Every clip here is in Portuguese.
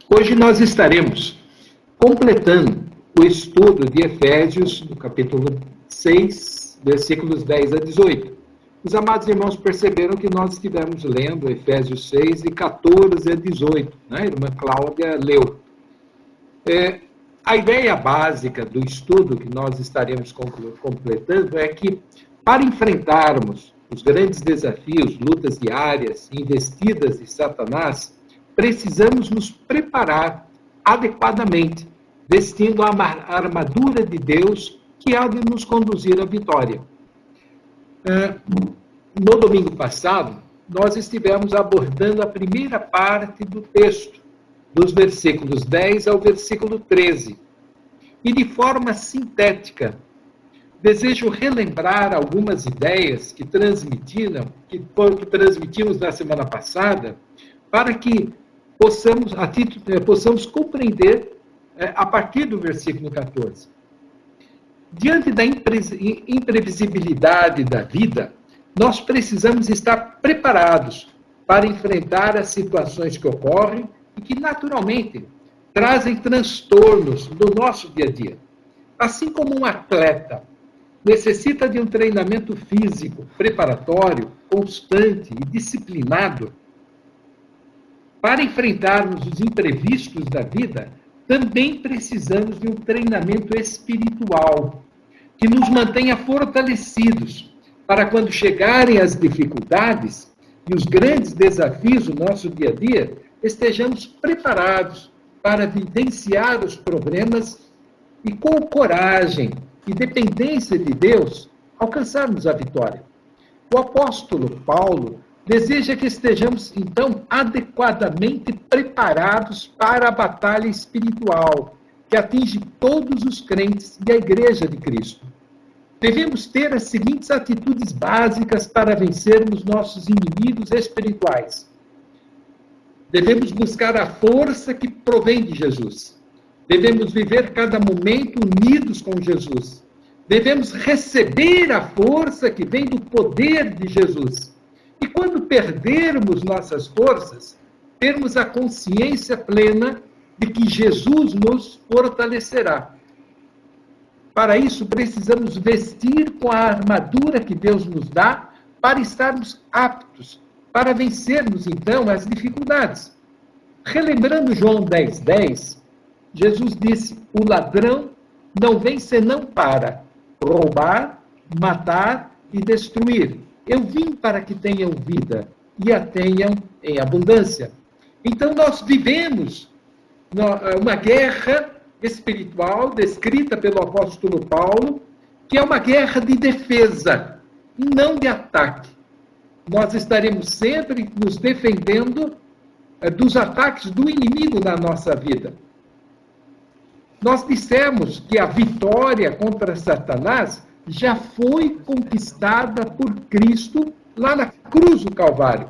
Hoje nós estaremos completando o estudo de Efésios, do capítulo 6, versículos 10 a 18. Os amados irmãos perceberam que nós estivemos lendo Efésios 6, de 14 a 18. A irmã Cláudia leu. A ideia básica do estudo que nós estaremos completando é que, para enfrentarmos os grandes desafios, lutas diárias, investidas de Satanás, precisamos nos preparar adequadamente, vestindo a armadura de Deus que há de nos conduzir à vitória. No domingo passado, nós estivemos abordando a primeira parte do texto, dos versículos 10 ao versículo 13. E de forma sintética, desejo relembrar algumas ideias que transmitimos na semana passada, para que possamos compreender a partir do versículo 14. Diante da imprevisibilidade da vida, nós precisamos estar preparados para enfrentar as situações que ocorrem e que, naturalmente, trazem transtornos no nosso dia a dia. Assim como um atleta necessita de um treinamento físico preparatório, constante e disciplinado, para enfrentarmos os imprevistos da vida, também precisamos de um treinamento espiritual, que nos mantenha fortalecidos para quando chegarem as dificuldades e os grandes desafios do nosso dia a dia, estejamos preparados para vivenciar os problemas e, com coragem e dependência de Deus, alcançarmos a vitória. O apóstolo Paulo deseja que estejamos, então, adequadamente preparados para a batalha espiritual que atinge todos os crentes e a Igreja de Cristo. Devemos ter as seguintes atitudes básicas para vencermos nossos inimigos espirituais. Devemos buscar a força que provém de Jesus. Devemos viver cada momento unidos com Jesus. Devemos receber a força que vem do poder de Jesus. E quando perdermos nossas forças, termos a consciência plena de que Jesus nos fortalecerá. Para isso, precisamos vestir com a armadura que Deus nos dá para estarmos aptos, para vencermos, então, as dificuldades. Relembrando João 10:10, Jesus disse: o ladrão não vem senão para roubar, matar e destruir. Eu vim para que tenham vida e a tenham em abundância. Então, nós vivemos uma guerra espiritual descrita pelo apóstolo Paulo, que é uma guerra de defesa e não de ataque. Nós estaremos sempre nos defendendo dos ataques do inimigo na nossa vida. Nós dissemos que a vitória contra Satanás já foi conquistada por Cristo lá na cruz do Calvário.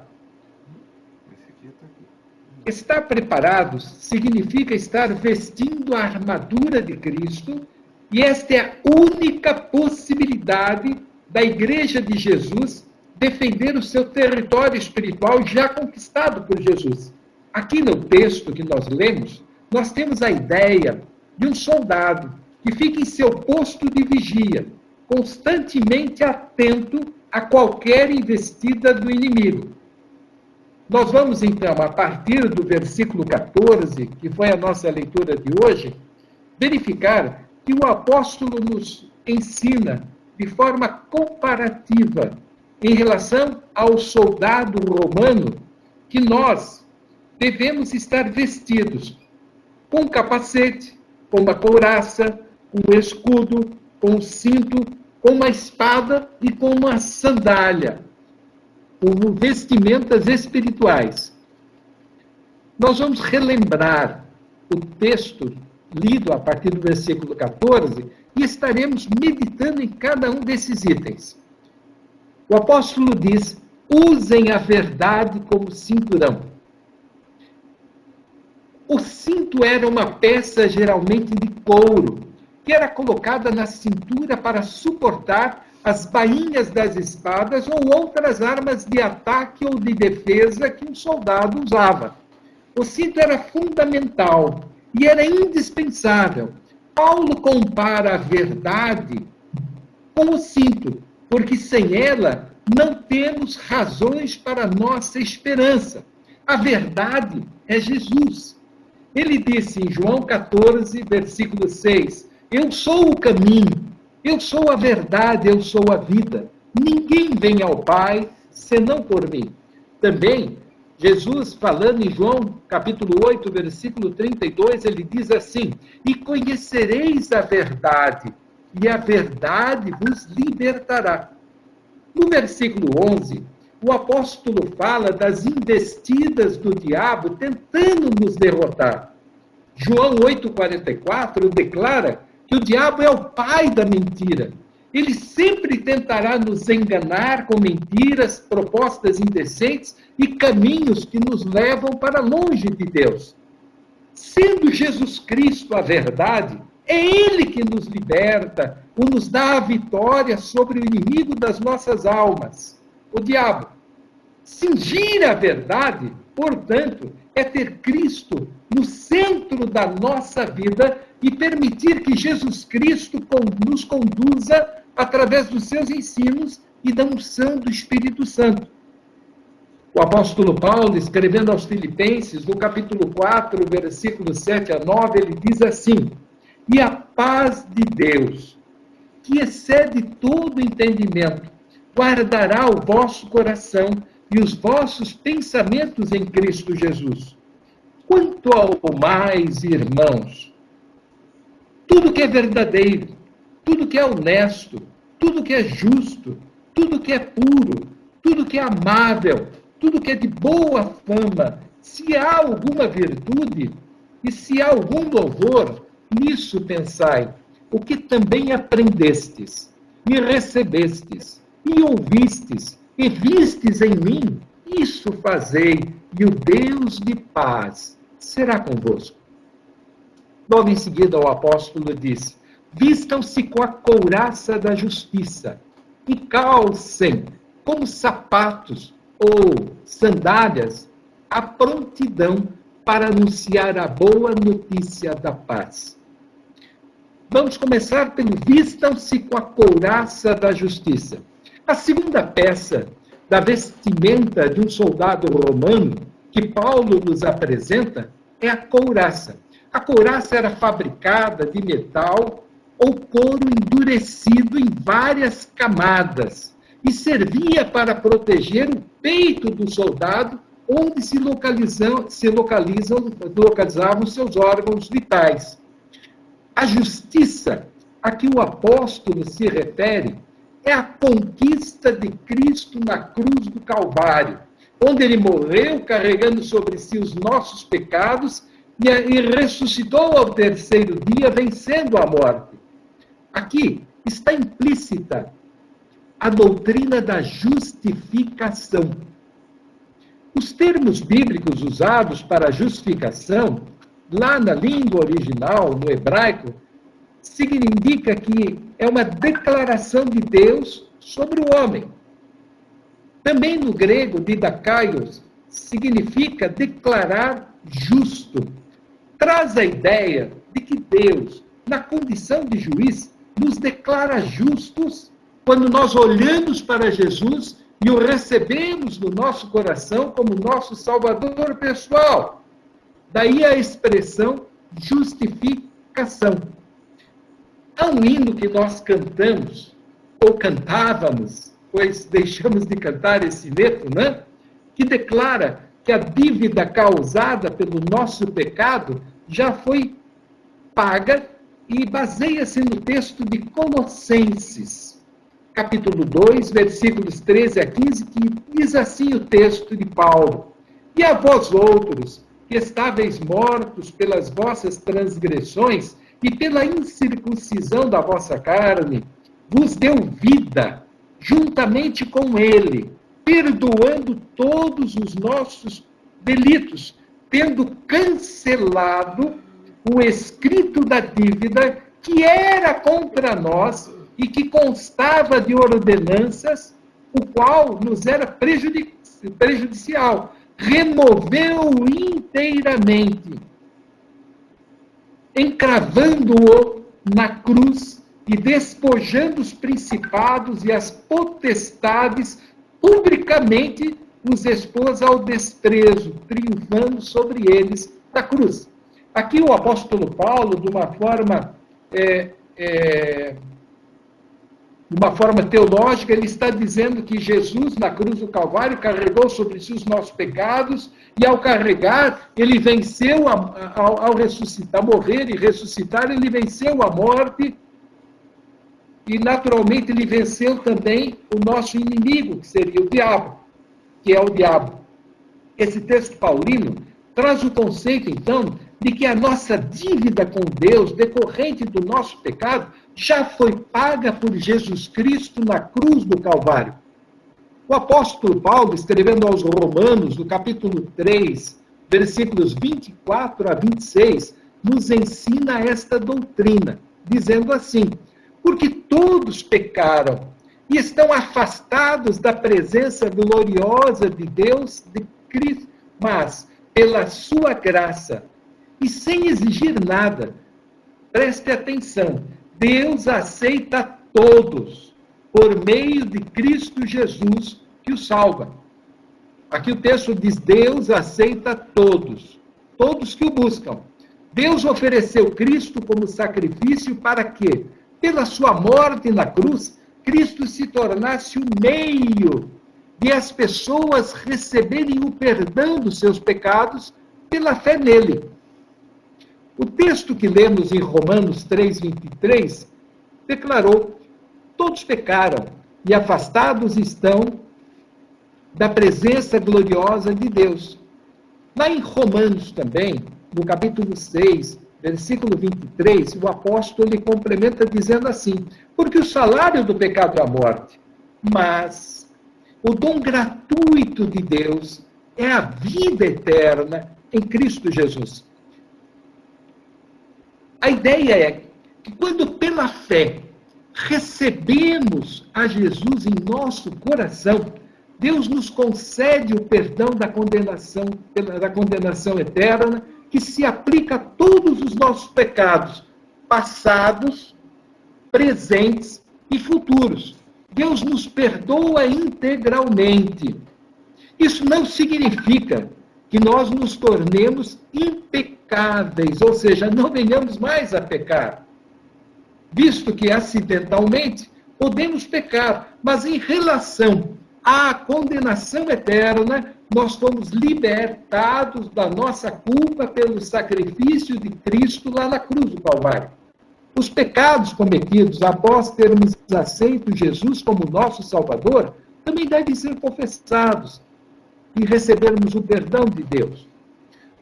Estar preparados significa estar vestindo a armadura de Cristo, e esta é a única possibilidade da Igreja de Jesus defender o seu território espiritual já conquistado por Jesus. Aqui no texto que nós lemos, nós temos a ideia de um soldado que fica em seu posto de vigia, constantemente atento a qualquer investida do inimigo. Nós vamos, então, a partir do versículo 14, que foi a nossa leitura de hoje, verificar que o apóstolo nos ensina de forma comparativa em relação ao soldado romano que nós devemos estar vestidos com um capacete, com uma couraça, com um escudo, com um cinto, com uma espada e com uma sandália, como vestimentas espirituais. Nós vamos relembrar o texto lido a partir do versículo 14 e estaremos meditando em cada um desses itens. O apóstolo diz: usem a verdade como cinturão. O cinto era uma peça geralmente de couro, que era colocada na cintura para suportar as bainhas das espadas ou outras armas de ataque ou de defesa que um soldado usava. O cinto era fundamental e era indispensável. Paulo compara a verdade com o cinto, porque sem ela não temos razões para a nossa esperança. A verdade é Jesus. Ele disse em João 14, versículo 6, eu sou o caminho, eu sou a verdade, eu sou a vida. Ninguém vem ao Pai senão por mim. Também, Jesus, falando em João capítulo 8, versículo 32, ele diz assim, e conhecereis a verdade, e a verdade vos libertará. No versículo 11, o apóstolo fala das investidas do diabo tentando nos derrotar. João 8,44 declara que o diabo é o pai da mentira. Ele sempre tentará nos enganar com mentiras, propostas indecentes e caminhos que nos levam para longe de Deus. Sendo Jesus Cristo a verdade, é Ele que nos liberta, ou nos dá a vitória sobre o inimigo das nossas almas, o diabo. Cingir a verdade, portanto, é ter Cristo no centro da nossa vida e permitir que Jesus Cristo nos conduza através dos seus ensinos e da unção do Espírito Santo. O apóstolo Paulo, escrevendo aos Filipenses, no capítulo 4, versículos 7 a 9, ele diz assim, e a paz de Deus, que excede todo entendimento, guardará o vosso coração e os vossos pensamentos em Cristo Jesus. Quanto ao mais, irmãos, tudo que é verdadeiro, tudo que é honesto, tudo que é justo, tudo que é puro, tudo que é amável, tudo que é de boa fama, se há alguma virtude e se há algum louvor, nisso pensai, o que também aprendestes e recebestes e ouvistes e vistes em mim, isso fazei, e o Deus de paz será convosco. Logo em seguida, o apóstolo diz, vistam-se com a couraça da justiça e calcem como sapatos ou sandálias a prontidão para anunciar a boa notícia da paz. Vamos começar pelo vistam-se com a couraça da justiça. A segunda peça da vestimenta de um soldado romano que Paulo nos apresenta é a couraça. A couraça era fabricada de metal ou couro endurecido em várias camadas e servia para proteger o peito do soldado onde se localizavam seus órgãos vitais. A justiça a que o apóstolo se refere é a conquista de Cristo na cruz do Calvário, onde ele morreu carregando sobre si os nossos pecados e ressuscitou ao terceiro dia, vencendo a morte. Aqui está implícita a doutrina da justificação. Os termos bíblicos usados para justificação, lá na língua original, no hebraico, significa que é uma declaração de Deus sobre o homem. Também no grego, didakaios, significa declarar justo. Traz a ideia de que Deus, na condição de juiz, nos declara justos quando nós olhamos para Jesus e o recebemos no nosso coração como nosso Salvador pessoal. Daí a expressão justificação. Há um hino que nós cantamos, ou cantávamos, pois deixamos de cantar esse hino, né? Que declara que a dívida causada pelo nosso pecado já foi paga e baseia-se no texto de Colossenses, capítulo 2, versículos 13 a 15, que diz assim o texto de Paulo, e a vós outros, que estáveis mortos pelas vossas transgressões e pela incircuncisão da vossa carne, vos deu vida, juntamente com ele, perdoando todos os nossos delitos, tendo cancelado o escrito da dívida que era contra nós e que constava de ordenanças, o qual nos era prejudicial, removeu-o inteiramente, encravando-o na cruz e despojando os principados e as potestades, publicamente os expôs ao desprezo, triunfando sobre eles da cruz. Aqui o apóstolo Paulo, de uma forma teológica, ele está dizendo que Jesus, na cruz do Calvário, carregou sobre si os nossos pecados, e ao carregar, ele venceu, ao ressuscitar, morrer e ressuscitar, ele venceu a morte, e naturalmente ele venceu também o nosso inimigo, que seria o diabo, que é o diabo. Esse texto paulino traz o conceito, então, de que a nossa dívida com Deus, decorrente do nosso pecado, já foi paga por Jesus Cristo na cruz do Calvário. O apóstolo Paulo, escrevendo aos Romanos, no capítulo 3, versículos 24 a 26, nos ensina esta doutrina, dizendo assim: porque todos pecaram e estão afastados da presença gloriosa de Deus, de Cristo, mas, pela sua graça, e sem exigir nada, preste atenção, Deus aceita todos, por meio de Cristo Jesus, que o salva. Aqui o texto diz, Deus aceita todos, todos que o buscam. Deus ofereceu Cristo como sacrifício para que, pela sua morte na cruz, Cristo se tornasse o meio de as pessoas receberem o perdão dos seus pecados pela fé nele. O texto que lemos em Romanos 3:23 declarou: todos pecaram e afastados estão da presença gloriosa de Deus. Lá em Romanos também, no capítulo 6, versículo 23, o apóstolo ele complementa dizendo assim: porque o salário do pecado é a morte, mas o dom gratuito de Deus é a vida eterna em Cristo Jesus. A ideia é que quando pela fé recebemos a Jesus em nosso coração, Deus nos concede o perdão da condenação eterna, que se aplica a todos os nossos pecados, passados, presentes e futuros. Deus nos perdoa integralmente. Isso não significa que nós nos tornemos impecáveis, ou seja, não venhamos mais a pecar, visto que acidentalmente podemos pecar, mas em relação à condenação eterna, nós fomos libertados da nossa culpa pelo sacrifício de Cristo lá na cruz do Calvário. Os pecados cometidos após termos aceito Jesus como nosso Salvador também devem ser confessados e recebermos o perdão de Deus.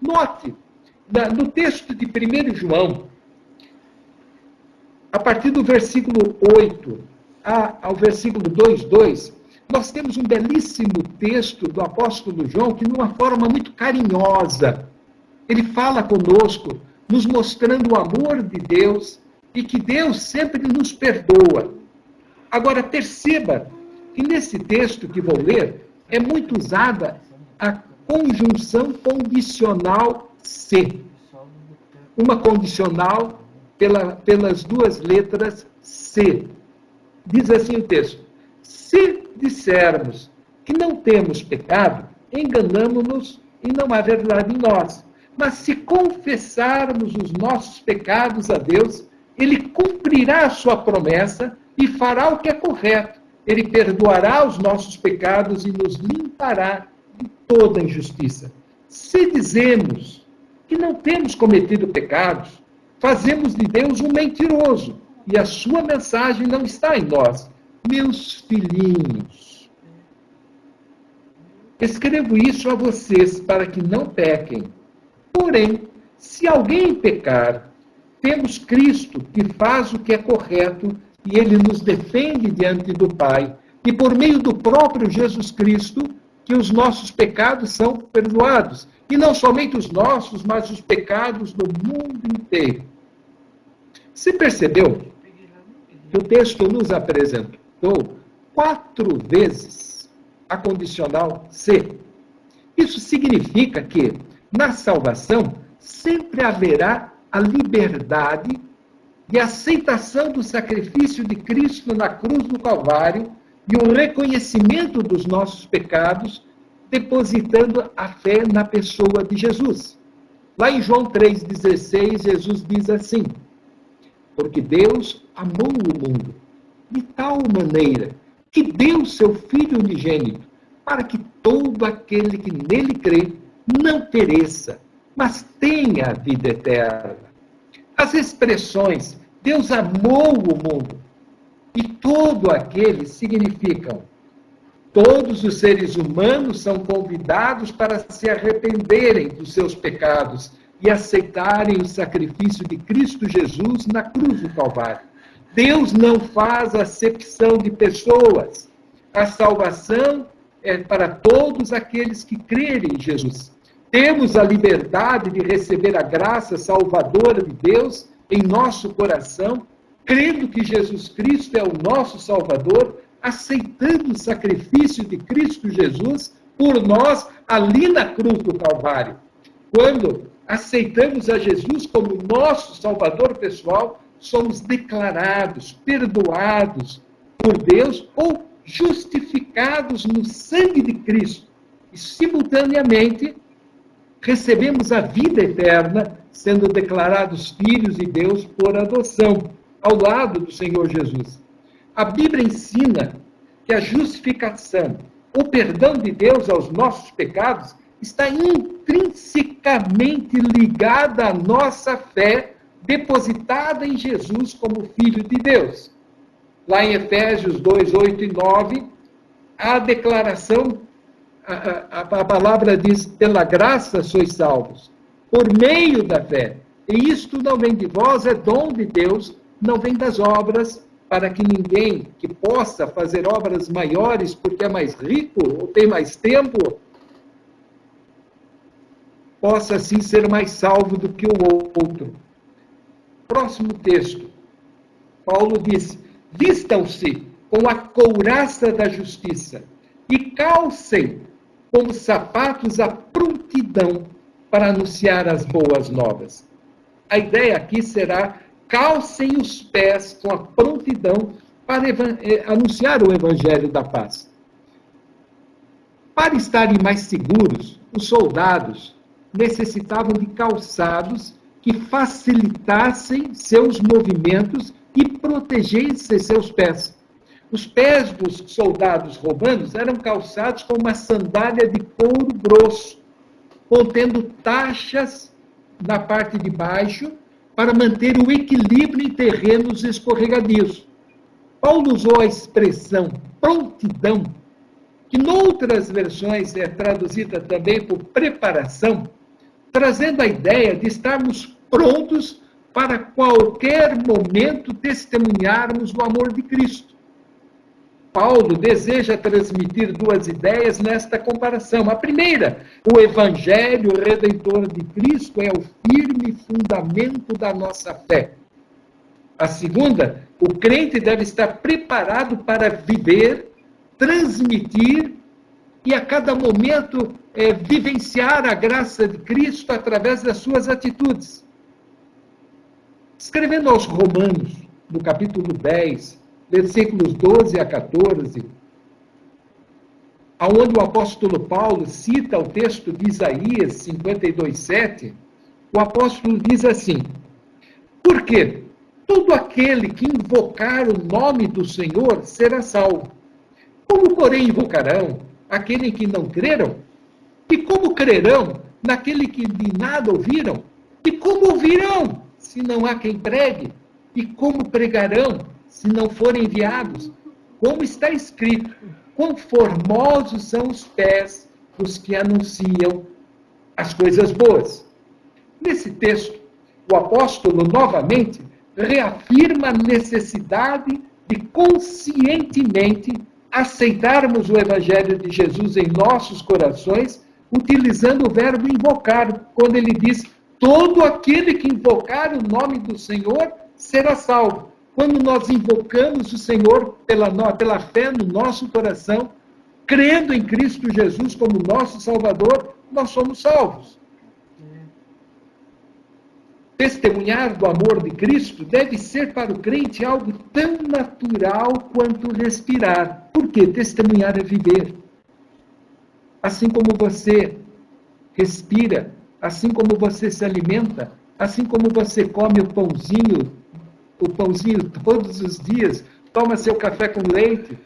Note, no texto de 1 João, a partir do versículo 8 ao versículo 2:2, nós temos um belíssimo texto do apóstolo João que, de uma forma muito carinhosa, ele fala conosco, nos mostrando o amor de Deus e que Deus sempre nos perdoa. Agora, perceba que nesse texto que vou ler, é muito usada a conjunção condicional se. Uma condicional pelas duas letras se. Diz assim o texto: se dissermos que não temos pecado, enganamo-nos e não há verdade em nós. Mas se confessarmos os nossos pecados a Deus, Ele cumprirá a sua promessa e fará o que é correto. Ele perdoará os nossos pecados e nos limpará de toda injustiça. Se dizemos que não temos cometido pecados, fazemos de Deus um mentiroso e a sua mensagem não está em nós. Meus filhinhos, escrevo isso a vocês para que não pequem. Porém, se alguém pecar, temos Cristo que faz o que é correto e ele nos defende diante do Pai. E por meio do próprio Jesus Cristo, que os nossos pecados são perdoados. E não somente os nossos, mas os pecados do mundo inteiro. Você percebeu que o texto nos apresentou 4 vezes a condicional se. Isso significa que, na salvação, sempre haverá a liberdade de aceitação do sacrifício de Cristo na cruz do Calvário e o reconhecimento dos nossos pecados, depositando a fé na pessoa de Jesus. Lá em João 3,16, Jesus diz assim: porque Deus amou o mundo de tal maneira que deu seu Filho unigênito, para que todo aquele que nele crê não pereça, mas tenha a vida eterna. As expressões Deus amou o mundo e todo aquele significam todos os seres humanos são convidados para se arrependerem dos seus pecados e aceitarem o sacrifício de Cristo Jesus na cruz do Calvário. Deus não faz acepção de pessoas. A salvação é para todos aqueles que crerem em Jesus. Temos a liberdade de receber a graça salvadora de Deus em nosso coração, crendo que Jesus Cristo é o nosso Salvador, aceitando o sacrifício de Cristo Jesus por nós ali na cruz do Calvário. Quando aceitamos a Jesus como nosso Salvador pessoal, somos declarados, perdoados por Deus ou justificados no sangue de Cristo. E, simultaneamente, recebemos a vida eterna, sendo declarados filhos de Deus por adoção, ao lado do Senhor Jesus. A Bíblia ensina que a justificação, o perdão de Deus aos nossos pecados, está intrinsecamente ligada à nossa fé, depositada em Jesus como Filho de Deus. Lá em Efésios 2, 8 e 9, a declaração, a palavra diz, pela graça sois salvos, por meio da fé. E isto não vem de vós, é dom de Deus, não vem das obras, para que ninguém que possa fazer obras maiores, porque é mais rico ou tem mais tempo, possa assim ser mais salvo do que o outro. Próximo texto. Paulo diz: vistam-se com a couraça da justiça e calcem como sapatos a prontidão para anunciar as boas novas. A ideia aqui será: calcem os pés com a prontidão para anunciar o evangelho da paz. Para estarem mais seguros, os soldados necessitavam de calçados que facilitassem seus movimentos e protegessem seus pés. Os pés dos soldados romanos eram calçados com uma sandália de couro grosso, contendo taxas na parte de baixo para manter o equilíbrio em terrenos escorregadios. Paulo usou a expressão prontidão, que noutras versões é traduzida também por preparação, trazendo a ideia de estarmos prontos para qualquer momento testemunharmos o amor de Cristo. Paulo deseja transmitir duas ideias nesta comparação. A primeira, o Evangelho Redentor de Cristo é o firme fundamento da nossa fé. A segunda, o crente deve estar preparado para viver, transmitir e a cada momento vivenciar a graça de Cristo através das suas atitudes. Escrevendo aos Romanos, no capítulo 10, versículos 12 a 14, onde o apóstolo Paulo cita o texto de Isaías 52:7, o apóstolo diz assim: porque todo aquele que invocar o nome do Senhor será salvo. Como, porém, invocarão aquele que não creram? E como crerão naquele que de nada ouviram? E como ouvirão, se não há quem pregue? E como pregarão, se não forem enviados? Como está escrito: quão formosos são os pés dos que anunciam as coisas boas. Nesse texto, o apóstolo novamente reafirma a necessidade de conscientemente aceitarmos o Evangelho de Jesus em nossos corações, utilizando o verbo invocar, quando ele diz: todo aquele que invocar o nome do Senhor será salvo. Quando nós invocamos o Senhor pela fé no nosso coração, crendo em Cristo Jesus como nosso Salvador, nós somos salvos. Testemunhar do amor de Cristo deve ser para o crente algo tão natural quanto respirar. Por quê? Testemunhar é viver. Assim como você respira, assim como você se alimenta, assim como você come o pãozinho todos os dias, toma seu café com leite,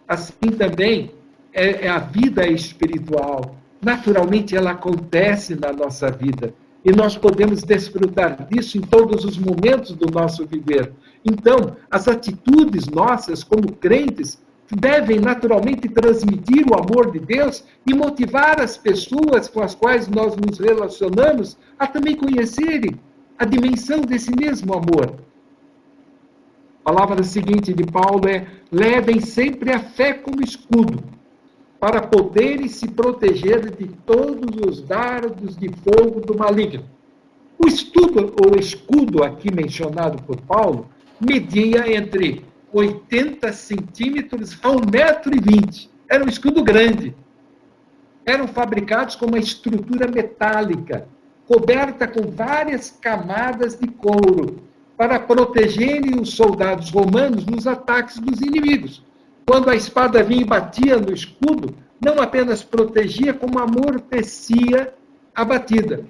assim também é a vida espiritual. Naturalmente ela acontece na nossa vida. E nós podemos desfrutar disso em todos os momentos do nosso viver. Então, as atitudes nossas como crentes devem naturalmente transmitir o amor de Deus e motivar as pessoas com as quais nós nos relacionamos a também conhecerem a dimensão desse mesmo amor. A palavra seguinte de Paulo é: levem sempre a fé como escudo, para poderem se proteger de todos os dardos de fogo do maligno. O escudo aqui mencionado por Paulo media entre 80 centímetros a 1,20 m. Era um escudo grande. Eram fabricados com uma estrutura metálica, coberta com várias camadas de couro, para protegerem os soldados romanos nos ataques dos inimigos. Quando a espada vinha e batia no escudo, não apenas protegia, como amortecia a batida.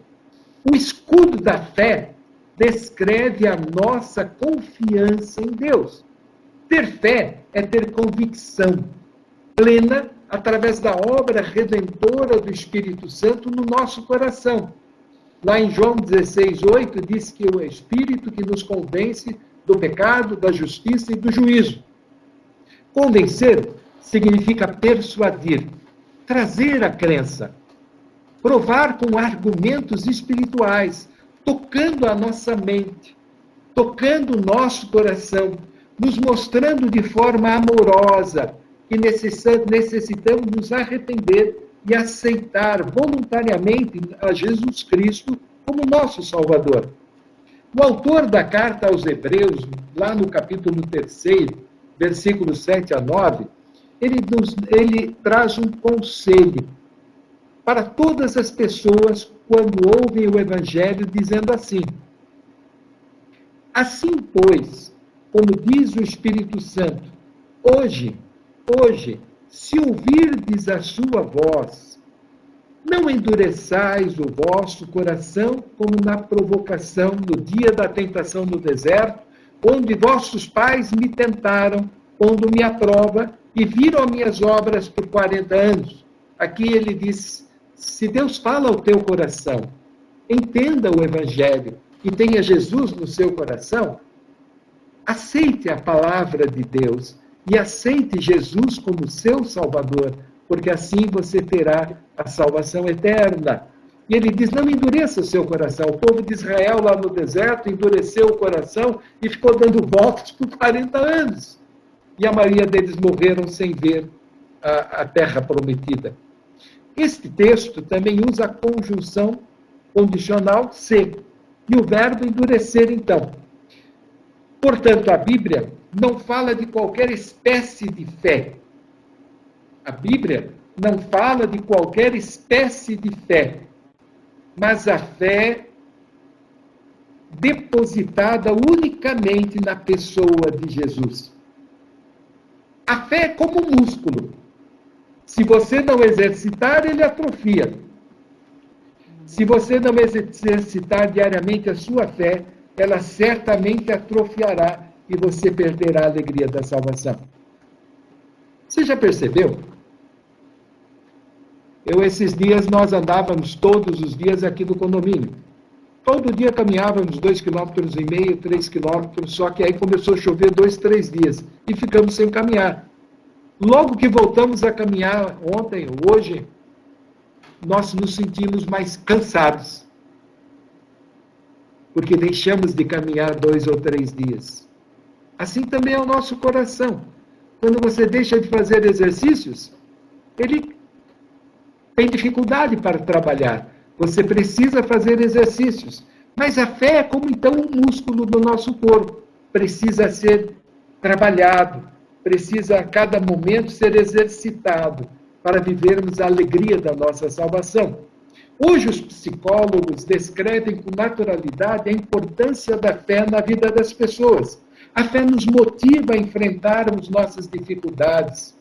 O escudo da fé descreve a nossa confiança em Deus. Ter fé é ter convicção plena através da obra redentora do Espírito Santo no nosso coração. Lá em João 16:8 diz que é o Espírito que nos convence do pecado, da justiça e do juízo. Convencer significa persuadir, trazer a crença, provar com argumentos espirituais, tocando a nossa mente, tocando o nosso coração, nos mostrando de forma amorosa que necessitamos nos arrepender e aceitar voluntariamente a Jesus Cristo como nosso Salvador. O autor da carta aos Hebreus, lá no capítulo 3, versículos 7 a 9, ele traz um conselho para todas as pessoas quando ouvem o Evangelho, dizendo assim: assim, pois, como diz o Espírito Santo, hoje, se ouvirdes a sua voz, não endureçais o vosso coração como na provocação no dia da tentação no deserto, onde vossos pais me tentaram, pondo-me à prova, e viram as minhas obras por 40 anos. Aqui ele diz: se Deus fala ao teu coração, entenda o Evangelho e tenha Jesus no seu coração, aceite a palavra de Deus e aceite Jesus como seu Salvador, porque assim você terá a salvação eterna. E ele diz: não endureça o seu coração. O povo de Israel lá no deserto endureceu o coração e ficou dando voltas por 40 anos. E a maioria deles morreram sem ver a terra prometida. Este texto também usa a conjunção condicional se e o verbo endurecer, então. Portanto, a Bíblia não fala de qualquer espécie de fé. A Bíblia não fala de qualquer espécie de fé, mas a fé depositada unicamente na pessoa de Jesus. A fé é como um músculo. Se você não exercitar, ele atrofia. Se você não exercitar diariamente a sua fé, ela certamente atrofiará e você perderá a alegria da salvação. Você já percebeu? Esses dias, nós andávamos todos os dias aqui no condomínio. Todo dia caminhávamos 2,5 km, 3 km, só que aí começou a chover 2, 3 dias e ficamos sem caminhar. Logo que voltamos a caminhar ontem, hoje, nós nos sentimos mais cansados, porque deixamos de caminhar 2 ou 3 dias. Assim também é o nosso coração. Quando você deixa de fazer exercícios, ele tem dificuldade para trabalhar. Você precisa fazer exercícios. Mas a fé é como então um músculo do nosso corpo. Precisa ser trabalhado, precisa a cada momento ser exercitado. para vivermos a alegria da nossa salvação. Hoje, os psicólogos descrevem com naturalidade a importância da fé na vida das pessoas. A fé nos motiva a enfrentarmos nossas dificuldades,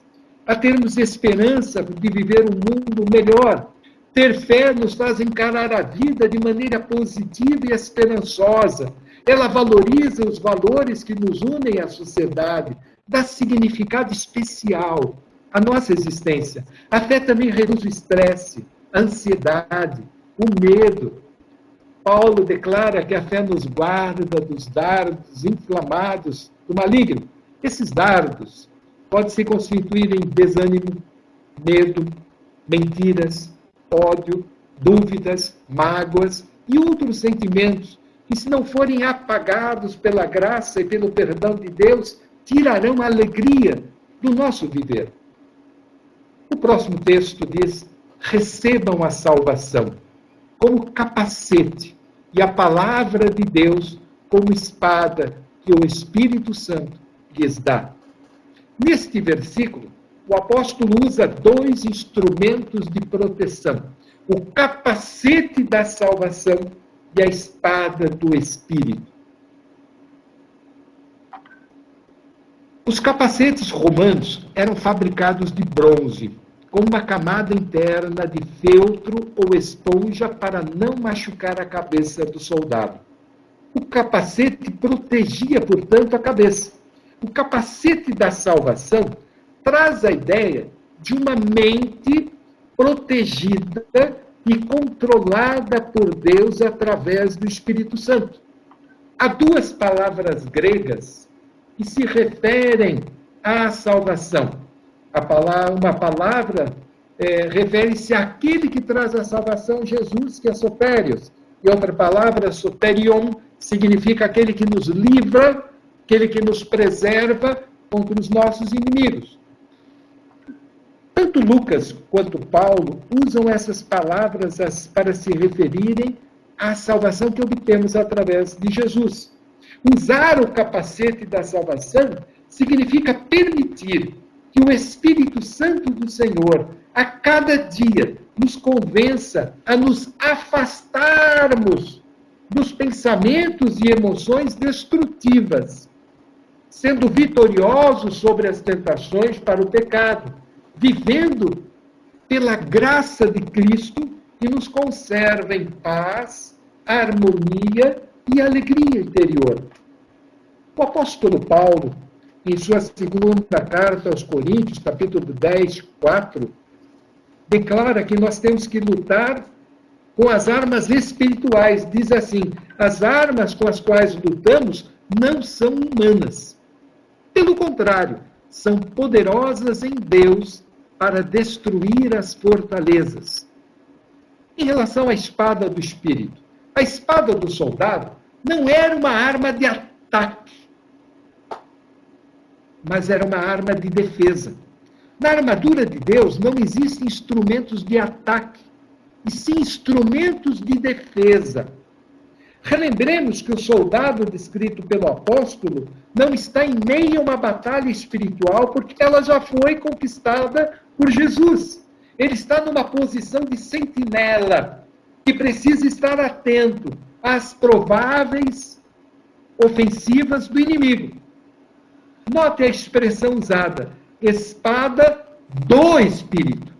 a termos esperança de viver um mundo melhor. Ter fé nos faz encarar a vida de maneira positiva e esperançosa. Ela valoriza os valores que nos unem à sociedade, dá significado especial à nossa existência. A fé também reduz o estresse, a ansiedade, o medo. Paulo declara que a fé nos guarda dos dardos inflamados do maligno. Esses dardos podem se constituir em desânimo, medo, mentiras, ódio, dúvidas, mágoas e outros sentimentos que, se não forem apagados pela graça e pelo perdão de Deus, tirarão a alegria do nosso viver. O próximo texto diz: recebam a salvação como capacete e a palavra de Deus como espada que o Espírito Santo lhes dá. Neste versículo, o apóstolo usa dois instrumentos de proteção: o capacete da salvação e a espada do Espírito. Os capacetes romanos eram fabricados de bronze, com uma camada interna de feltro ou esponja para não machucar a cabeça do soldado. O capacete protegia, portanto, a cabeça. O capacete da salvação traz a ideia de uma mente protegida e controlada por Deus através do Espírito Santo. Há duas palavras gregas que se referem à salvação. Uma palavra refere-se àquele que traz a salvação, Jesus, que é sotérios. E outra palavra, soterion, significa aquele que nos livra, aquele que nos preserva contra os nossos inimigos. Tanto Lucas quanto Paulo usam essas palavras para se referirem à salvação que obtemos através de Jesus. Usar o capacete da salvação significa permitir que o Espírito Santo do Senhor, a cada dia, nos convença a nos afastarmos dos pensamentos e emoções destrutivas, sendo vitoriosos sobre as tentações para o pecado, vivendo pela graça de Cristo que nos conserva em paz, harmonia e alegria interior. O apóstolo Paulo, em sua segunda carta aos Coríntios, capítulo 10, 4, declara que nós temos que lutar com as armas espirituais. Diz assim: as armas com as quais lutamos não são humanas. Pelo contrário, são poderosas em Deus para destruir as fortalezas. Em relação à espada do Espírito, a espada do soldado não era uma arma de ataque, mas era uma arma de defesa. Na armadura de Deus não existem instrumentos de ataque, e sim instrumentos de defesa. Relembremos que o soldado descrito pelo apóstolo não está em meio a uma batalha espiritual, porque ela já foi conquistada por Jesus. Ele está numa posição de sentinela, que precisa estar atento às prováveis ofensivas do inimigo. Note a expressão usada: espada do Espírito.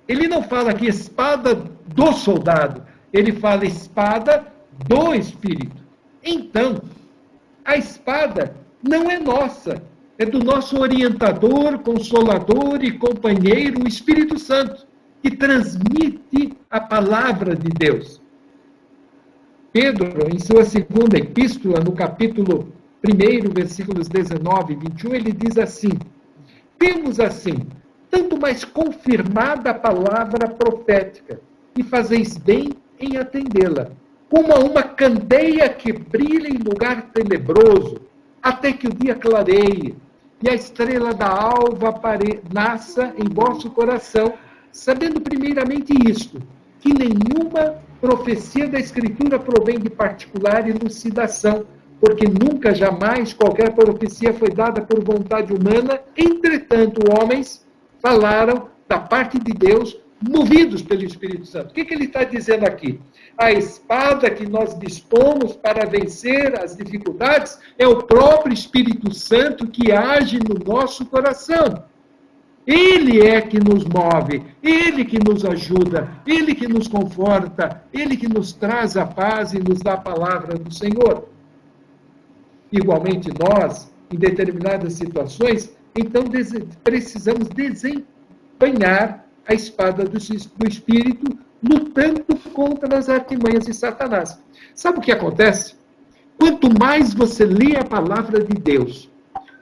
Ele não fala aqui espada do soldado, ele fala espada do Espírito. Então, a espada não é nossa, é do nosso orientador, consolador e companheiro, o Espírito Santo, que transmite a palavra de Deus. Pedro, em sua segunda epístola, no capítulo 1, versículos 19 e 21, ele diz assim: temos assim, tanto mais confirmada a palavra profética, e fazeis bem em atendê-la, como a uma candeia que brilha em lugar tenebroso, até que o dia clareie, e a estrela da alva nasça em vosso coração, sabendo primeiramente isto, que nenhuma profecia da Escritura provém de particular elucidação, porque nunca, jamais, qualquer profecia foi dada por vontade humana. Entretanto, homens falaram da parte de Deus, movidos pelo Espírito Santo. O que ele está dizendo aqui? A espada que nós dispomos para vencer as dificuldades é o próprio Espírito Santo que age no nosso coração. Ele é que nos move, Ele que nos ajuda, Ele que nos conforta, Ele que nos traz a paz e nos dá a palavra do Senhor. Igualmente nós, em determinadas situações, então precisamos desempenhar a espada do Espírito, lutando contra as artimanhas de Satanás. Sabe o que acontece? Quanto mais você lê a palavra de Deus,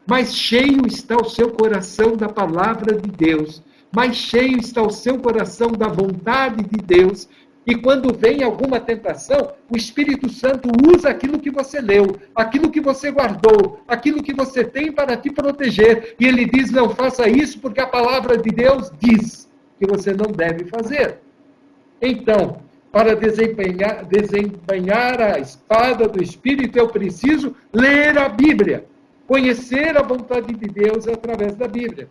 mais cheio está o seu coração da palavra de Deus, mais cheio está o seu coração da vontade de Deus, e quando vem alguma tentação, o Espírito Santo usa aquilo que você leu, aquilo que você guardou, aquilo que você tem para te proteger, e ele diz, não faça isso, porque a palavra de Deus diz que você não deve fazer. Então, para desempenhar a espada do Espírito, eu preciso ler a Bíblia, conhecer a vontade de Deus através da Bíblia.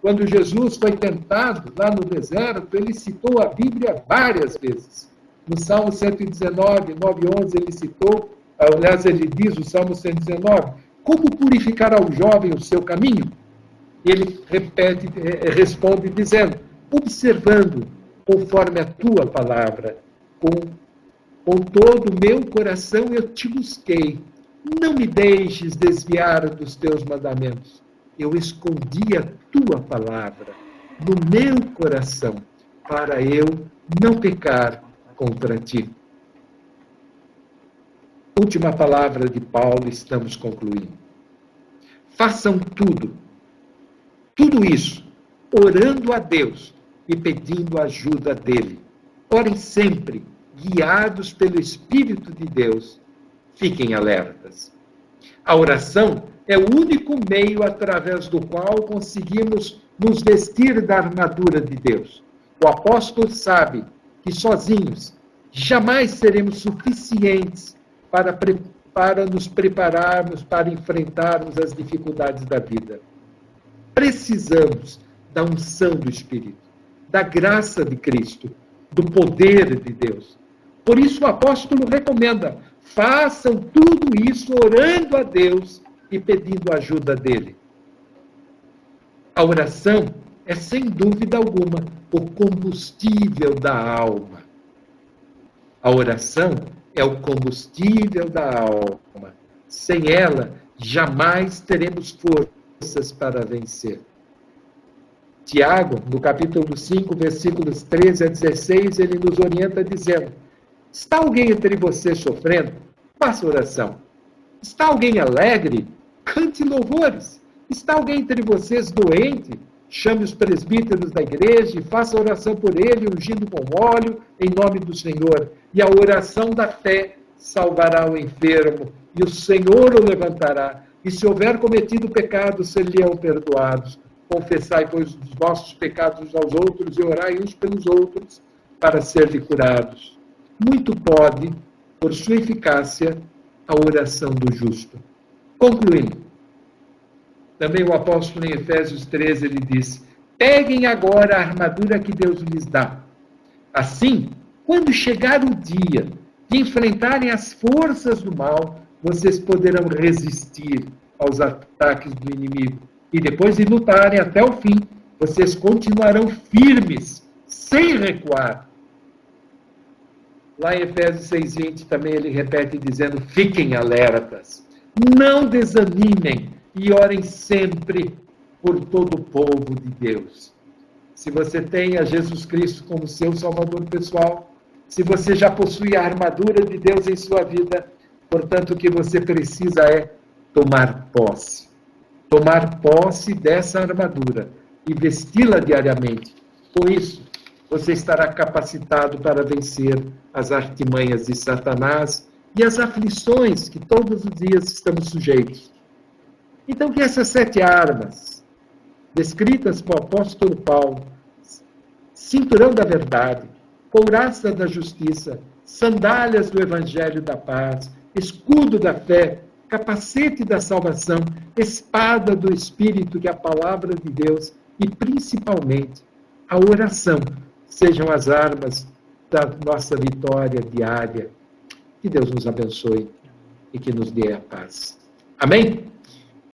Quando Jesus foi tentado lá no deserto, ele citou a Bíblia várias vezes. No Salmo 119, 9 e 11, ele citou, aliás, ele diz, o Salmo 119, como purificará o jovem o seu caminho? Ele responde dizendo, observando conforme a tua palavra, com todo o meu coração eu te busquei. Não me deixes desviar dos teus mandamentos. Eu escondi a tua palavra no meu coração, para eu não pecar contra ti. Última palavra de Paulo, estamos concluindo. Façam tudo isso, orando a Deus e pedindo a ajuda dele. Orem sempre, guiados pelo Espírito de Deus. Fiquem alertas. A oração é o único meio através do qual conseguimos nos vestir da armadura de Deus. O apóstolo sabe que sozinhos jamais seremos suficientes para nos prepararmos, para enfrentarmos as dificuldades da vida. Precisamos da unção do Espírito, da graça de Cristo, do poder de Deus. Por isso o apóstolo recomenda, façam tudo isso orando a Deus e pedindo a ajuda dele. A oração é, sem dúvida alguma, o combustível da alma. A oração é o combustível da alma. Sem ela, jamais teremos forças para vencer. Tiago, no capítulo 5, versículos 13 a 16, ele nos orienta dizendo, está alguém entre vocês sofrendo? Faça oração. Está alguém alegre? Cante louvores. Está alguém entre vocês doente? Chame os presbíteros da igreja e faça oração por ele, ungindo com óleo, em nome do Senhor. E a oração da fé salvará o enfermo, e o Senhor o levantará. E se houver cometido pecado, ser-lhe-ão perdoados. Confessai, pois, os vossos pecados aos outros e orai uns pelos outros para serem curados. Muito pode, por sua eficácia, a oração do justo. Concluindo, também o apóstolo em Efésios 13, ele diz, peguem agora a armadura que Deus lhes dá. Assim, quando chegar o dia de enfrentarem as forças do mal, vocês poderão resistir aos ataques do inimigo. E depois de lutarem até o fim, vocês continuarão firmes, sem recuar. Lá em Efésios 6:20 também ele repete dizendo, fiquem alertas, não desanimem e orem sempre por todo o povo de Deus. Se você tem a Jesus Cristo como seu Salvador pessoal, se você já possui a armadura de Deus em sua vida, portanto o que você precisa é tomar posse. Tomar posse dessa armadura e vesti-la diariamente. Com isso, você estará capacitado para vencer as artimanhas de Satanás e as aflições que todos os dias estamos sujeitos. Então, que essas 7 armas, descritas pelo apóstolo Paulo, cinturão da verdade, couraça da justiça, sandálias do evangelho da paz, escudo da fé, capacete da salvação, espada do Espírito, que é a palavra de Deus, e, principalmente, a oração sejam as armas da nossa vitória diária. Que Deus nos abençoe e que nos dê a paz. Amém?